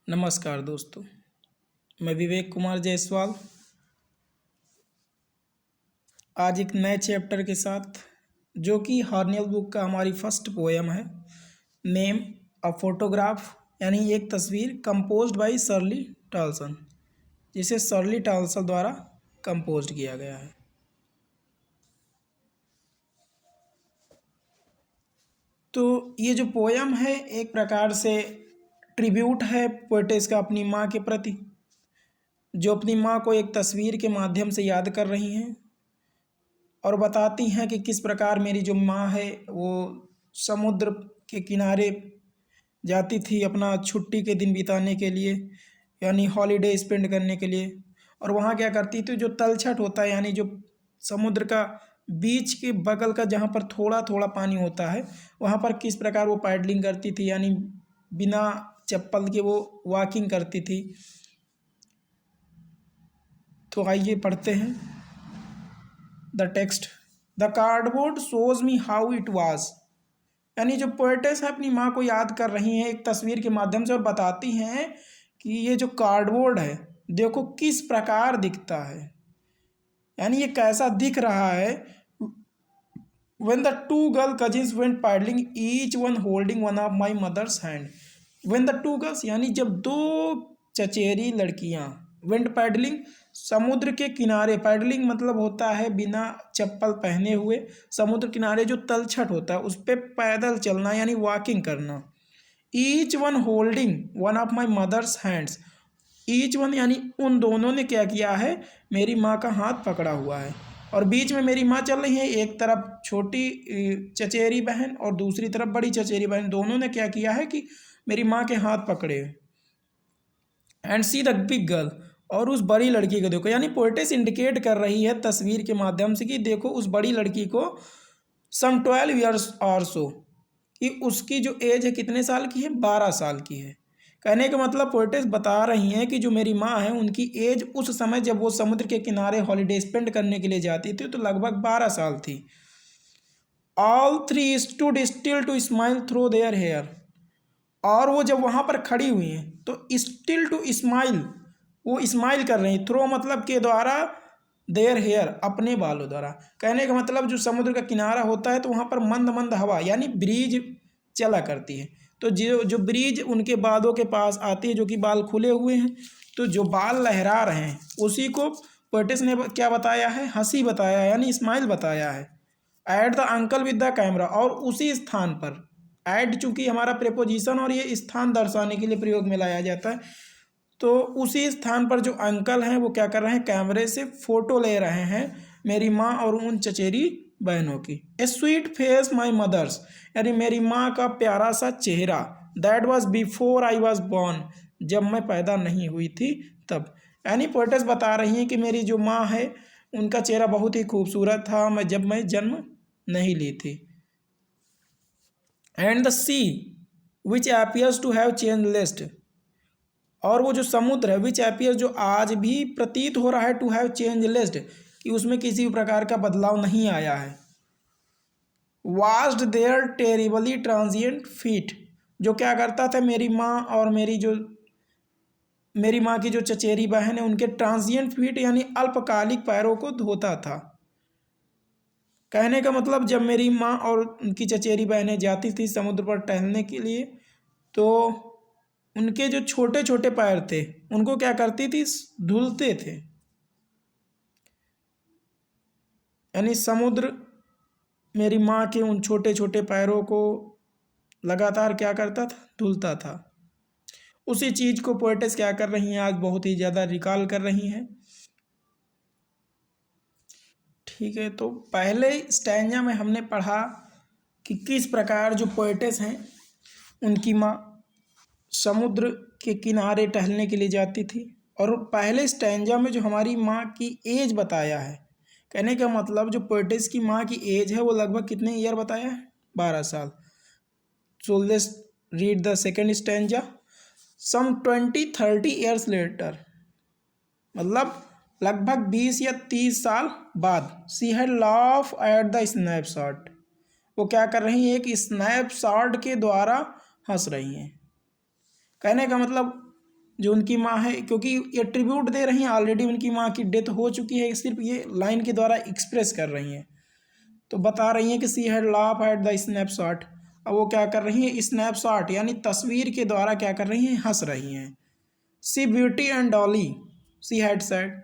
नमस्कार दोस्तों, मैं विवेक कुमार जायसवाल आज एक नए चैप्टर के साथ, जो कि हॉर्नियल बुक का हमारी फर्स्ट पोएम है। नेम अ फोटोग्राफ, यानी एक तस्वीर, कंपोज्ड बाय शर्ली टॉलसन, जिसे शर्ली टॉलसन द्वारा कंपोज्ड किया गया है। तो ये जो पोएम है एक प्रकार से ट्रिब्यूट है पोएटेस का अपनी माँ के प्रति, जो अपनी माँ को एक तस्वीर के माध्यम से याद कर रही हैं और बताती हैं कि किस प्रकार मेरी जो माँ है वो समुद्र के किनारे जाती थी अपना छुट्टी के दिन बिताने के लिए, यानी हॉलीडे स्पेंड करने के लिए। और वहाँ क्या करती थी, जो तलछट होता है यानी जो समुद्र का बीच के बगल का जहाँ पर थोड़ा थोड़ा पानी होता है, वहाँ पर किस प्रकार वो पैडलिंग करती थी, यानी बिना चप्पल के वो वॉकिंग करती थी। तो आइए पढ़ते हैं the text. The cardboard shows me how it was, यानी जो पोएटेस है अपनी माँ को याद कर रही हैं एक तस्वीर के माध्यम से और बताती हैं कि ये जो कार्डबोर्ड है देखो किस प्रकार दिखता है, यानी ये कैसा दिख रहा है। When the two girl cousins went paddling, each one holding one of my mother's hand. When the two girls, यानी जब दो चचेरी लड़कियां went paddling, समुद्र के किनारे, पैडलिंग मतलब होता है बिना चप्पल पहने हुए समुद्र किनारे जो तलछट होता है उस पर पैदल चलना, यानी वॉकिंग करना। Each one holding one of my mother's hands, each one यानी उन दोनों ने क्या किया है, मेरी माँ का हाथ पकड़ा हुआ है और बीच में मेरी माँ चल रही है। एक तरफ छोटी चचेरी बहन और दूसरी तरफ बड़ी चचेरी बहन, दोनों ने क्या किया है कि मेरी माँ के हाथ पकड़े। And see the big girl, और उस बड़ी लड़की को देखो, यानी पोएटेस इंडिकेट कर रही है तस्वीर के माध्यम से कि देखो उस बड़ी लड़की को सम 12 ईयर्स और सो, कि उसकी जो एज है कितने साल की है, 12 साल की है। कहने का मतलब पोएटेस बता रही हैं कि जो मेरी माँ है उनकी एज उस समय जब वो समुद्र के किनारे हॉलीडे स्पेंड करने के लिए जाती थी तो लगभग 12 साल थी। All three stood still to smile through their hair, और वो जब वहाँ पर खड़ी हुई हैं तो स्टिल टू स्माइल, वो स्माइल कर रही हैं, थ्रो मतलब के द्वारा, देयर हेयर अपने बालों द्वारा। कहने का मतलब जो समुद्र का किनारा होता है तो वहाँ पर मंद मंद हवा यानी ब्रीज चला करती है, तो जो जो ब्रीज उनके बालों के पास आती है, जो कि बाल खुले हुए हैं, तो जो बाल लहरा रहे हैं उसी को पोएटिस ने क्या बताया है, हंसी बताया है, यानी स्माइल बताया है। At the uncle with the camera, और उसी स्थान पर, एड चूंकि हमारा प्रेपोजिशन और ये स्थान दर्शाने के लिए प्रयोग में लाया जाता है, तो उसी स्थान पर जो अंकल हैं वो क्या कर रहे हैं, कैमरे से फोटो ले रहे हैं मेरी माँ और उन चचेरी बहनों की। A sweet face my mother's, यानी मेरी माँ का प्यारा सा चेहरा, that was before I was born, जब मैं पैदा नहीं हुई थी तब। यानी पोएटेस बता रही हैं कि मेरी जो माँ है उनका चेहरा बहुत ही खूबसूरत था जब मैं जन्म नहीं ली थी। And the sea which appears to have change less, और वो जो समुद्र है विच एपियर्स जो आज भी प्रतीत हो रहा है टू हैव चेंज लिस्ट, कि उसमें किसी भी प्रकार का बदलाव नहीं आया है। Washed their terribly transient feet, जो क्या करता था मेरी माँ और मेरी माँ की जो चचेरी बहन है उनके ट्रांजिएंट फीट यानी अल्पकालिक पैरों को धोता था। कहने का मतलब जब मेरी माँ और उनकी चचेरी बहनें जाती थी समुद्र पर टहलने के लिए तो उनके जो छोटे छोटे पैर थे उनको क्या करती थी, धुलते थे, यानी समुद्र मेरी माँ के उन छोटे छोटे पैरों को लगातार क्या करता था, धुलता था। उसी चीज़ को पोएटेस क्या कर रही हैं, आज बहुत ही ज़्यादा रिकॉल कर रही हैं। ठीक है, तो पहले स्टैंजा में हमने पढ़ा कि किस प्रकार जो पोएटेस हैं उनकी माँ समुद्र के किनारे टहलने के लिए जाती थी, और पहले स्टैंजा में जो हमारी माँ की एज बताया है, कहने का मतलब जो पोएटेस की माँ की एज है वो लगभग कितने ईयर बताया है, 12 साल। So let's read the second stanza. Some 20-30 years later, मतलब लगभग 20 या 30 साल बाद, she had laugh at the snapshot, वो क्या कर रही हैं, एक स्नैपशॉट के द्वारा हंस रही हैं। कहने का मतलब जो उनकी माँ है, क्योंकि ये ट्रिब्यूट दे रही हैं, ऑलरेडी उनकी माँ की डेथ हो चुकी है, सिर्फ ये लाइन के द्वारा एक्सप्रेस कर रही हैं। तो बता रही हैं कि सी had laugh at the snapshot. अब वो क्या कर रही हैं, स्नैपशॉट यानी तस्वीर के द्वारा क्या कर रही हैं, हंस रही हैं। She beauty and Dolly she had said.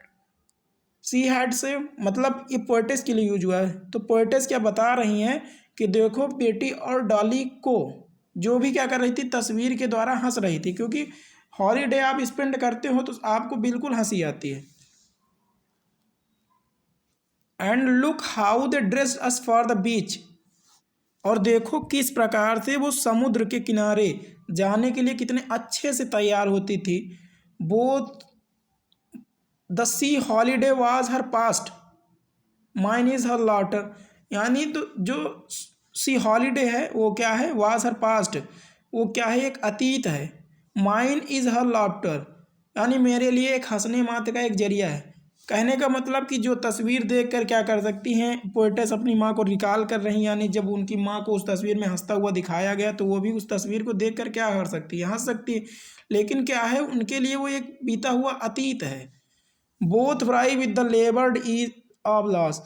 She had से मतलब ये पोएटेस के लिए यूज हुआ है। तो पोएटेस क्या बता रही हैं कि देखो बेटी और डॉली को जो भी क्या कर रही थी, तस्वीर के द्वारा हंस रही थी, क्योंकि हॉलीडे आप स्पेंड करते हो तो आपको बिल्कुल हंसी आती है। And look how they dressed us for the beach. और देखो किस प्रकार से वो समुद्र के किनारे जाने के लिए कितने अच्छे से तैयार होती थी। Both the sea holiday was her past, mine is her latter. यानी तो जो सी हॉलीडे है वो क्या है, वाज हर पास्ट, वो क्या है, एक अतीत है। माइन इज हर लॉटर यानी मेरे लिए एक हंसने मात्र का एक जरिया है। कहने का मतलब कि जो तस्वीर देखकर क्या कर सकती हैं, पोएटेस अपनी माँ को रिकॉल कर रही हैं, यानी जब उनकी माँ को उस तस्वीर में हंसता हुआ दिखाया गया तो वो भी उस तस्वीर को देखकर क्या कर सकती है, हंस सकती है। लेकिन क्या है, उनके लिए वो एक बीता हुआ अतीत है। Both wry with the laboured ease of loss.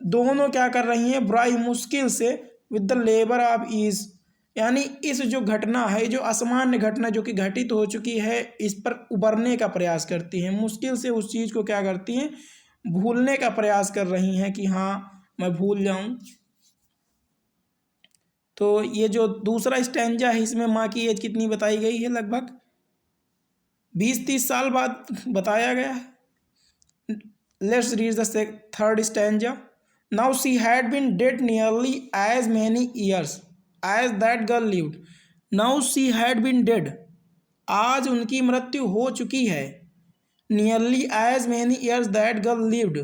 दोनों क्या कर रही हैं, ब्राई मुश्किल से, with the labour of ease यानी इस जो घटना है, जो असामान्य घटना जो कि घटित हो चुकी है, इस पर उबरने का प्रयास करती हैं। मुश्किल से उस चीज़ को क्या करती हैं, भूलने का प्रयास कर रही हैं कि हाँ मैं भूल जाऊं। तो ये जो दूसरा स्टैंजा है, इसमें माँ की एज कितनी बताई गई है, लगभग 20-30 साल बाद बताया गया है। Let's read the third stanza. Now she had been dead nearly as many years as that girl lived. Now she had been dead. आज उनकी मृत्यु हो चुकी है। Nearly as many years that girl lived.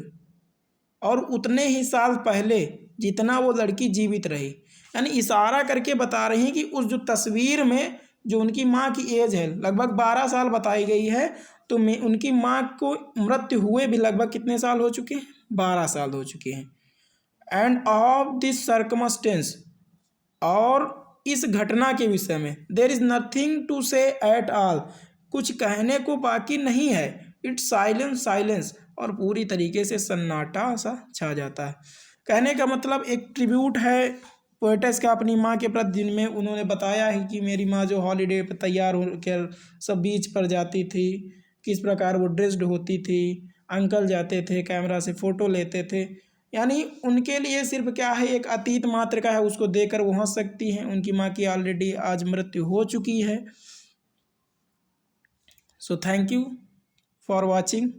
और उतने ही साल पहले जितना वो लड़की जीवित रही। यानी इशारा करके बता रही हैं कि उस जो तस्वीर में जो उनकी माँ की एज है लगभग 12 साल बताई गई है, तो उनकी माँ को मृत्यु हुए भी लगभग कितने साल हो चुके हैं, 12 साल हो चुके हैं। एंड ऑफ दिस सर्कमस्टेंस, और इस घटना के विषय में, देयर इज नथिंग टू से एट ऑल, कुछ कहने को बाकी नहीं है। इट्स साइलेंस साइलेंस, और पूरी तरीके से सन्नाटा सा छा जाता है। कहने का मतलब एक ट्रिब्यूट है पोएटेस का अपनी माँ के प्रति, जिनमें उन्होंने बताया है कि मेरी माँ जो हॉलीडे पर तैयार होकर सब बीच पर जाती थी, किस प्रकार वो ड्रेस्ड होती थी, अंकल जाते थे कैमरा से फ़ोटो लेते थे। यानी उनके लिए सिर्फ क्या है, एक अतीत मात्र का है, उसको देखकर वो हंस सकती हैं। उनकी माँ की ऑलरेडी आज मृत्यु हो चुकी है। So thank you for watching.